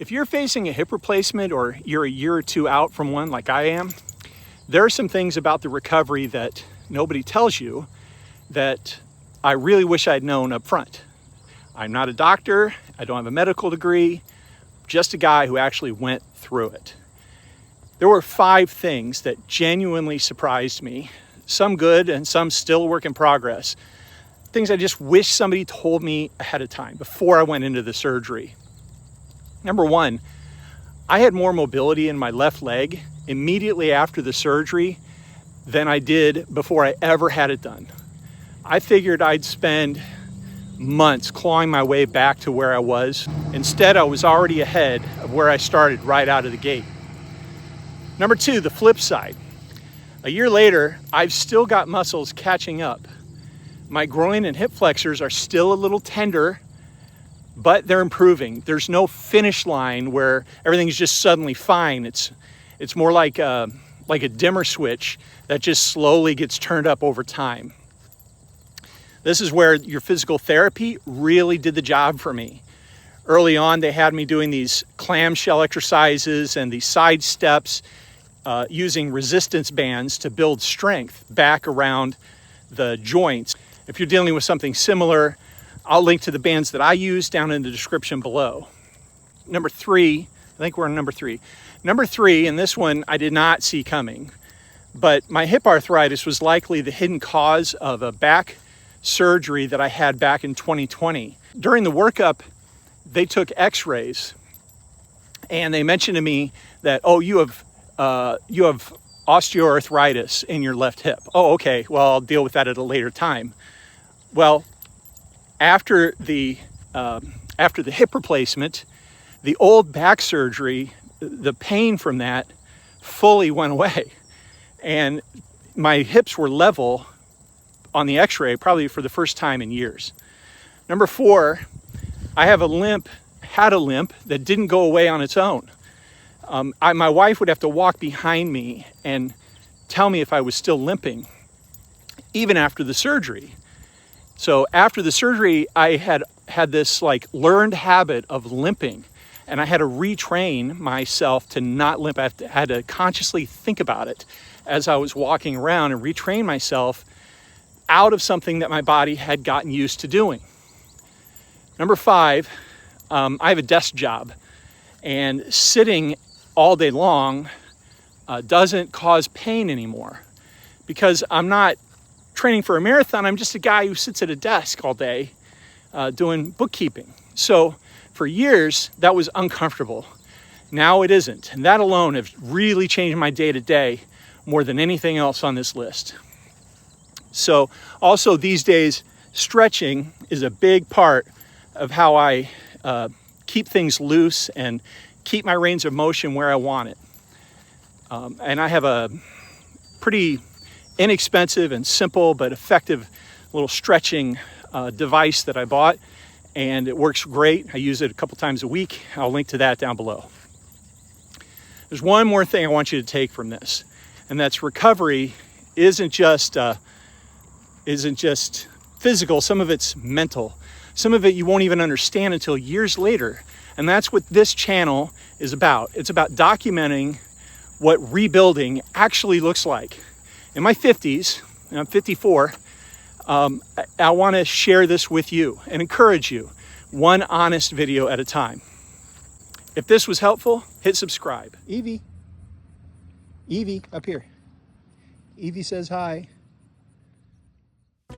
If you're facing a hip replacement or you're a year or two out from one like I am, there are some things about the recovery that nobody tells you that I really wish I'd known up front. I'm not a doctor, I don't have a medical degree, just a guy who actually went through it. There were 5 things that genuinely surprised me, some good and some still a work in progress. Things I just wish somebody told me ahead of time before I went into the surgery. Number 1, I had more mobility in my left leg immediately after the surgery than I did before I ever had it done. I figured I'd spend months clawing my way back to where I was. Instead, I was already ahead of where I started right out of the gate. Number 2, the flip side. A year later, I've still got muscles catching up. My groin and hip flexors are still a little tender, but they're improving. There's no finish line where everything's just suddenly fine. It's more like a dimmer switch that just slowly gets turned up over time. This is where your physical therapy really did the job for me. Early on, they had me doing these clamshell exercises and these side steps using resistance bands to build strength back around the joints. If you're dealing with something similar, I'll link to the bands that I use down in the description below. Number 3, I think we're on number 3. Number 3, and this one I did not see coming, but my hip arthritis was likely the hidden cause of a back surgery that I had back in 2020. During the workup, they took x-rays and they mentioned to me that, oh, you have osteoarthritis in your left hip. Oh, okay, well, I'll deal with that at a later time. Well, after the hip replacement, the old back surgery, the pain from that fully went away. And my hips were level on the x-ray probably for the first time in years. Number 4, I had a limp that didn't go away on its own. My wife would have to walk behind me and tell me if I was still limping, even after the surgery. So after the surgery, I had this learned habit of limping, and I had to retrain myself to not limp. I had to consciously think about it as I was walking around and retrain myself out of something that my body had gotten used to doing. Number 5, I have a desk job, and sitting all day long doesn't cause pain anymore because I'm not training for a marathon. I'm just a guy who sits at a desk all day doing bookkeeping. So for years, that was uncomfortable. Now it isn't. And that alone has really changed my day-to-day more than anything else on this list. So also these days, stretching is a big part of how I keep things loose and keep my range of motion where I want it. And I have a pretty inexpensive and simple but effective little stretching device that I bought, and it works great. I use it a couple times a week. I'll link to that down below. There's one more thing I want you to take from this, and that's recovery isn't just physical. Some of it's mental. Some of it you won't even understand until years later. And that's what this channel is about. It's about documenting what rebuilding actually looks like. In my 50s, and I'm 54, I want to share this with you and encourage you, one honest video at a time. If this was helpful, hit subscribe. Evie, up here. Evie says hi.